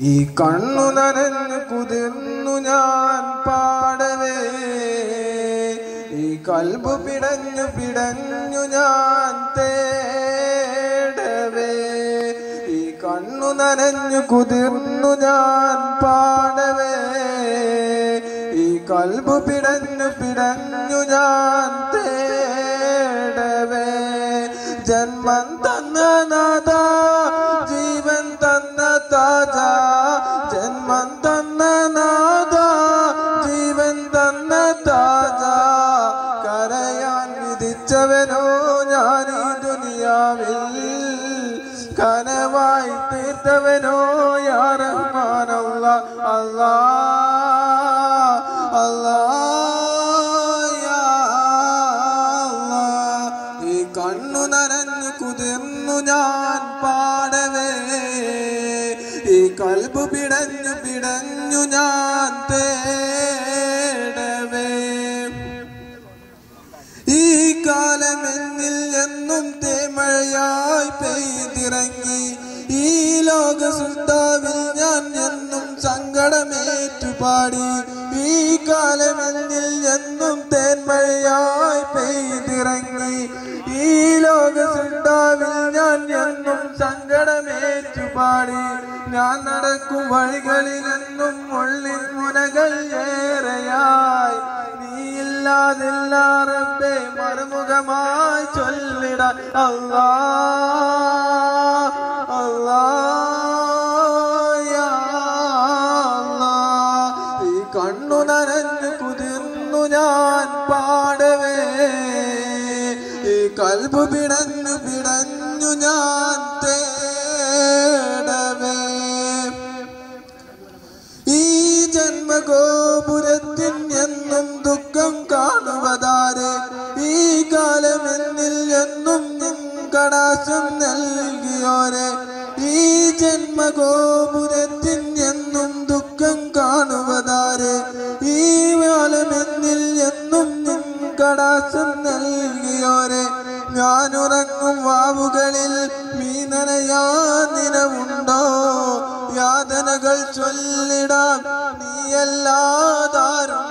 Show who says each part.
Speaker 1: ഈ കണ്ണു നനഞ്ഞു കുതിർന്നു ഞാൻ പാടവേ, ഈ കൽബ് പിടഞ്ഞു പിടഞ്ഞു ഞാൻ തേടവേ. ഈ കണ്ണു നനഞ്ഞു കുതിർന്നു ഞാൻ പാടവേ, ഈ കൽബ് പിടഞ്ഞു പിടഞ്ഞു ഞാൻ തേടവേ. ജന്മം തന്ന നാഥ, ജീവൻ തന്ന താജ, ജന്മം തന്ന നാഥ, ജീവൻ തന്ന താജ. കരയാൻ വിധിച്ചവനോ ഞാൻ ഈ ദുനിയാവിൽ, കനവായി തീർത്തവനോ യാ റഹ്മാൻ അല്ലാഹ് അല്ലാഹ് അല്ലാഹ് യാ അല്ലാഹ്. ഈ കണ്ണു നനഞ്ഞു കുതിർന്നു ഞാൻ പാടവേ, ഈ കൽബ് പിടഞ്ഞു പിടഞ്ഞു ഞാൻ തേടവേ. ഈ കാലമെന്നിൽ എന്നും തേമഴയായി പെയ്തിറങ്ങി, ഈ ലോക സുൽത്താവിൽ ഞാൻ എന്നും സങ്കടമേറ്റുപാടി. ഈ കാലമെന്നിൽ എന്നും തേന്മഴയായി പെയ്തിറങ്ങി, ഈ ലോക സുൽത്താവിൽ ഞാൻ എന്നും സങ്കടമേറ്റുപാടി. ഞാൻ നടക്കും വഴികളിലെന്നും ഉള്ളിൽ മുനകൾ ഏറെയായി, നീയില്ലാതില്ല റബ്ബേ മറുമുഖമായി ചൊല്ലിട അല്ലാഹ് അല്ലാഹ് യാ അല്ലാഹ്. ഈ കണ്ണു നനഞ്ഞു കുതിർന്നു ഞാൻ പാടവേ, ഈ കൽബ് പിടഞ്ഞു പിടഞ്ഞു ഞാൻ തേടവേ. ഈ ജന്മഗോപുരത്തിൻ എന്നും ദുഃഖം കാണുവതാരെ, ഈ കാലമെന്നിൽ എന്നും നിൻ കടാക്ഷം നൽകിയോരെ. ഈ ജന്മഗോപുരത്തിൻ എന്നും ദുഃഖം കാണുവതാരെ, ഈ കാലമെന്നിൽ എന്നും നിൻ കടാക്ഷം നൽകിയോരെ. ഞാനുറങ്ങും വാവുകളിൽ മീനനയാ നിനവുണ്ടോ, യാതനകൾ ചൊല്ലിടാൻ നീയല്ലാതാരും